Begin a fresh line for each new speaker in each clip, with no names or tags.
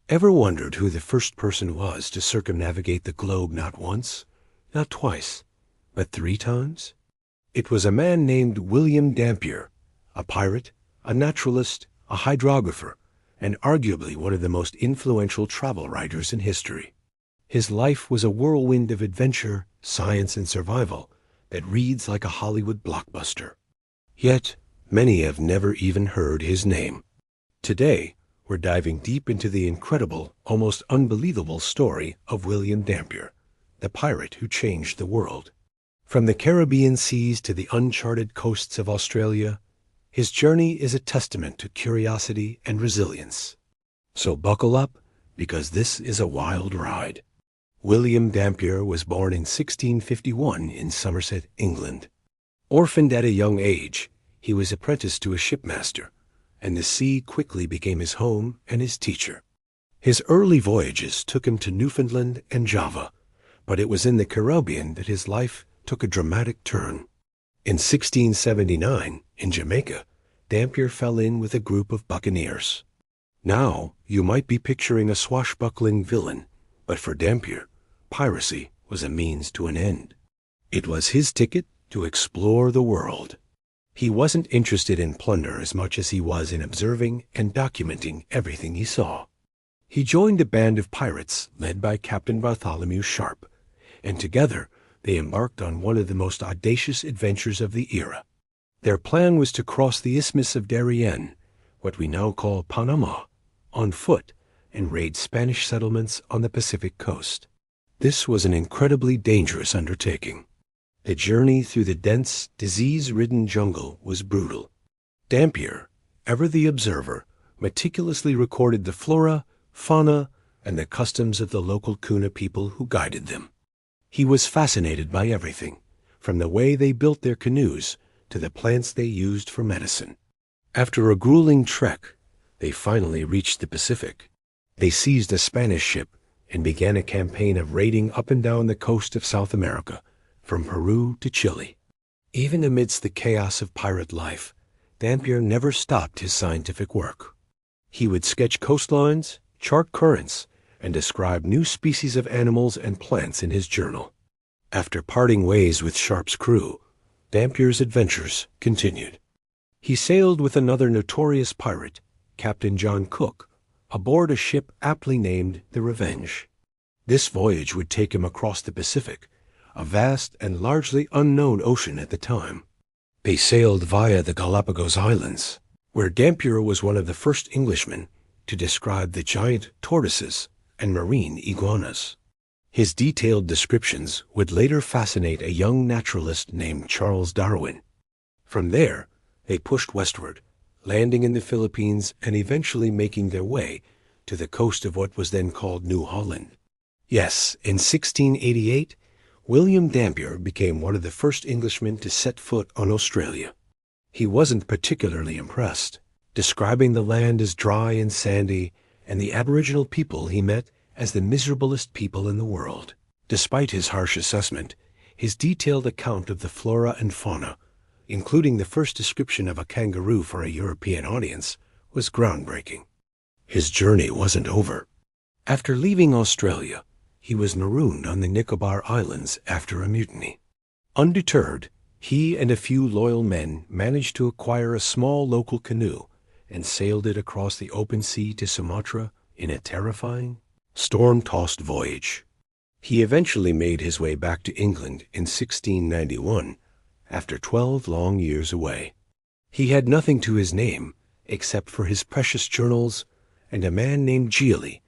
Ever wondered who the first person was to circumnavigate the globe not once, not twice, but 3 times? It was a man named William Dampier, a pirate, a naturalist, a hydrographer, and arguably one of the most influential travel writers in history. His life was a whirlwind of adventure, science, and survival that reads like a Hollywood blockbuster. Yet, many have never even heard his name. Today, we're diving deep into the incredible, almost unbelievable story of William Dampier, the pirate who changed the world. From the Caribbean seas to the uncharted coasts of Australia, his journey is a testament to curiosity and resilience. So buckle up, because this is a wild ride. William Dampier was born in 1651 in Somerset, England. Orphaned at a young age, he was apprenticed to a shipmaster, and the sea quickly became his home and his teacher. His early voyages took him to Newfoundland and Java, but it was in the Caribbean that his life took a dramatic turn. In 1679, in Jamaica, Dampier fell in with a group of buccaneers. Now, you might be picturing a swashbuckling villain, but for Dampier, piracy was a means to an end. It was his ticket to explore the world. He wasn't interested in plunder as much as he was in observing and documenting everything he saw. He joined a band of pirates led by Captain Bartholomew Sharp, and together they embarked on one of the most audacious adventures of the era. Their plan was to cross the Isthmus of Darien, what we now call Panama, on foot and raid Spanish settlements on the Pacific coast. This was an incredibly dangerous undertaking. The journey through the dense, disease-ridden jungle was brutal. Dampier, ever the observer, meticulously recorded the flora, fauna, and the customs of the local Kuna people who guided them. He was fascinated by everything, from the way they built their canoes to the plants they used for medicine. After a grueling trek, they finally reached the Pacific. They seized a Spanish ship and began a campaign of raiding up and down the coast of South America, from Peru to Chile. Even amidst the chaos of pirate life, Dampier never stopped his scientific work. He would sketch coastlines, chart currents, and describe new species of animals and plants in his journal. After parting ways with Sharp's crew, Dampier's adventures continued. He sailed with another notorious pirate, Captain John Cook, aboard a ship aptly named the Revenge. This voyage would take him across the Pacific, a vast and largely unknown ocean at the time. They sailed via the Galapagos Islands, where Dampier was one of the first Englishmen to describe the giant tortoises and marine iguanas. His detailed descriptions would later fascinate a young naturalist named Charles Darwin. From there, they pushed westward, landing in the Philippines and eventually making their way to the coast of what was then called New Holland. Yes, in 1688, William Dampier became one of the first Englishmen to set foot on Australia. He wasn't particularly impressed, describing the land as dry and sandy, and the Aboriginal people he met as the miserablest people in the world. Despite his harsh assessment, his detailed account of the flora and fauna, including the first description of a kangaroo for a European audience, was groundbreaking. His journey wasn't over. After leaving Australia, he was marooned on the Nicobar Islands after a mutiny. Undeterred, he and a few loyal men managed to acquire a small local canoe and sailed it across the open sea to Sumatra in a terrifying, storm-tossed voyage. He eventually made his way back to England in 1691, after 12 long years away. He had nothing to his name except for his precious journals and a man named Geely,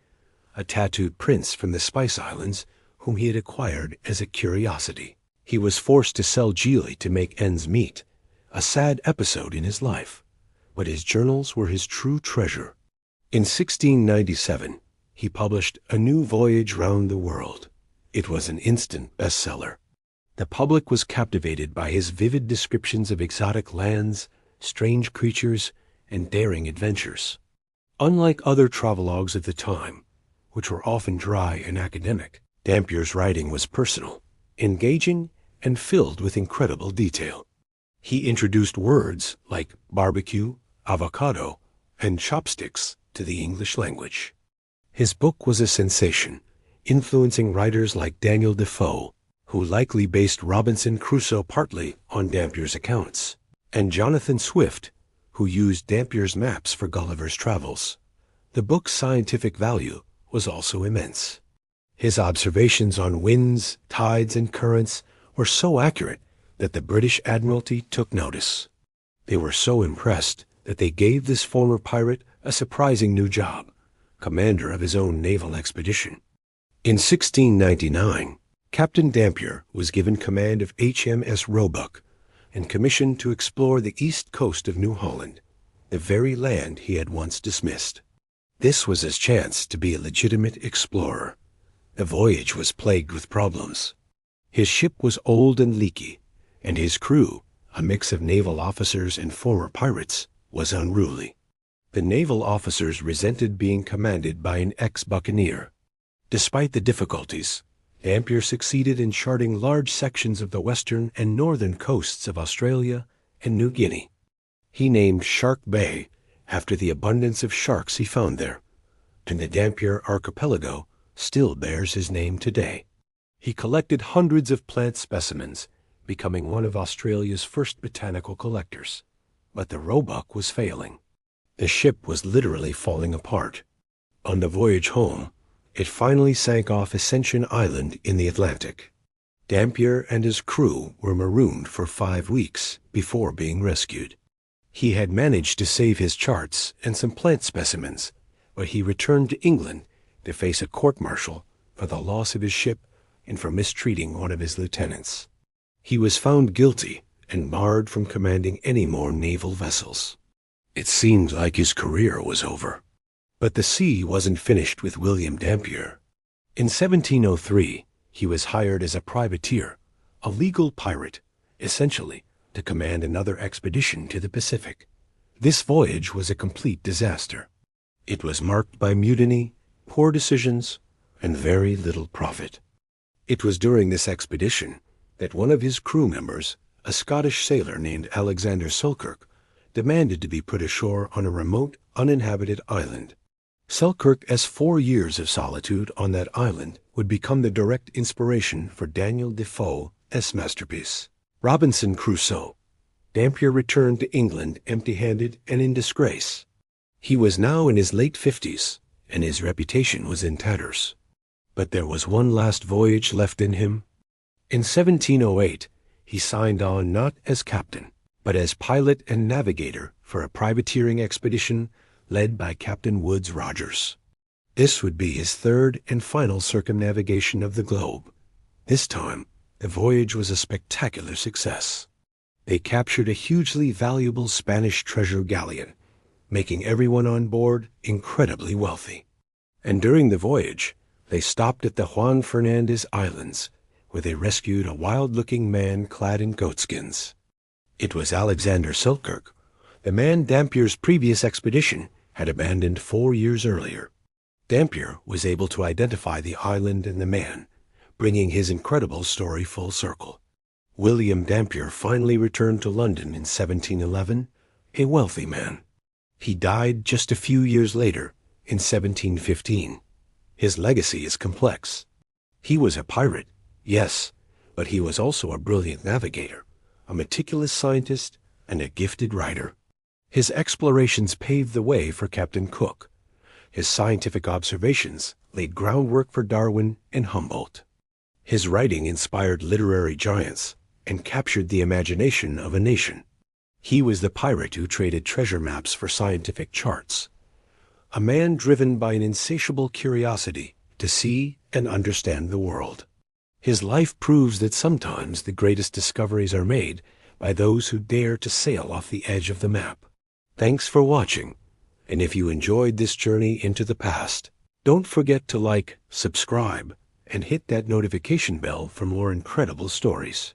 a tattooed prince from the Spice Islands whom he had acquired as a curiosity. He was forced to sell Geely to make ends meet, a sad episode in his life, but his journals were his true treasure. In 1697, he published A New Voyage Round the World. It was an instant bestseller. The public was captivated by his vivid descriptions of exotic lands, strange creatures, and daring adventures. Unlike other travelogues of the time, which were often dry and academic, Dampier's writing was personal, engaging, and filled with incredible detail. He introduced words like barbecue, avocado, and chopsticks to the English language. His book was a sensation, influencing writers like Daniel Defoe, who likely based Robinson Crusoe partly on Dampier's accounts, and Jonathan Swift, who used Dampier's maps for Gulliver's Travels. The book's scientific value was also immense. His observations on winds, tides, and currents were so accurate that the British Admiralty took notice. They were so impressed that they gave this former pirate a surprising new job, commander of his own naval expedition. In 1699, Captain Dampier was given command of HMS Roebuck and commissioned to explore the east coast of New Holland, the very land he had once dismissed. This was his chance to be a legitimate explorer. The voyage was plagued with problems. His ship was old and leaky, and his crew, a mix of naval officers and former pirates, was unruly. The naval officers resented being commanded by an ex-buccaneer. Despite the difficulties, Dampier succeeded in charting large sections of the western and northern coasts of Australia and New Guinea. He named Shark Bay after the abundance of sharks he found there, and the Dampier archipelago still bears his name today. He collected hundreds of plant specimens, becoming one of Australia's first botanical collectors. But the Roebuck was failing. The ship was literally falling apart. On the voyage home, it finally sank off Ascension Island in the Atlantic. Dampier and his crew were marooned for 5 weeks before being rescued. He had managed to save his charts and some plant specimens, but he returned to England to face a court-martial for the loss of his ship and for mistreating one of his lieutenants. He was found guilty and barred from commanding any more naval vessels. It seemed like his career was over. But the sea wasn't finished with William Dampier. In 1703, he was hired as a privateer, a legal pirate, essentially to command another expedition to the Pacific. This voyage was a complete disaster. It was marked by mutiny, poor decisions, and very little profit. It was during this expedition that one of his crew members, a Scottish sailor named Alexander Selkirk, demanded to be put ashore on a remote, uninhabited island. Selkirk's 4 years of solitude on that island would become the direct inspiration for Daniel Defoe's masterpiece, Robinson Crusoe. Dampier returned to England empty-handed and in disgrace. He was now in his late 50s, and his reputation was in tatters. But there was one last voyage left in him. In 1708, he signed on not as captain, but as pilot and navigator for a privateering expedition led by Captain Woodes Rogers. This would be his third and final circumnavigation of the globe. This time, the voyage was a spectacular success. They captured a hugely valuable Spanish treasure galleon, making everyone on board incredibly wealthy. And during the voyage, they stopped at the Juan Fernandez Islands, where they rescued a wild-looking man clad in goatskins. It was Alexander Selkirk, the man Dampier's previous expedition had abandoned 4 years earlier. Dampier was able to identify the island and the man, bringing his incredible story full circle. William Dampier finally returned to London in 1711, a wealthy man. He died just a few years later, in 1715. His legacy is complex. He was a pirate, yes, but he was also a brilliant navigator, a meticulous scientist, and a gifted writer. His explorations paved the way for Captain Cook. His scientific observations laid groundwork for Darwin and Humboldt. His writing inspired literary giants and captured the imagination of a nation. He was the pirate who traded treasure maps for scientific charts, a man driven by an insatiable curiosity to see and understand the world. His life proves that sometimes the greatest discoveries are made by those who dare to sail off the edge of the map. Thanks for watching, and if you enjoyed this journey into the past, don't forget to like, subscribe, and hit that notification bell for more incredible stories.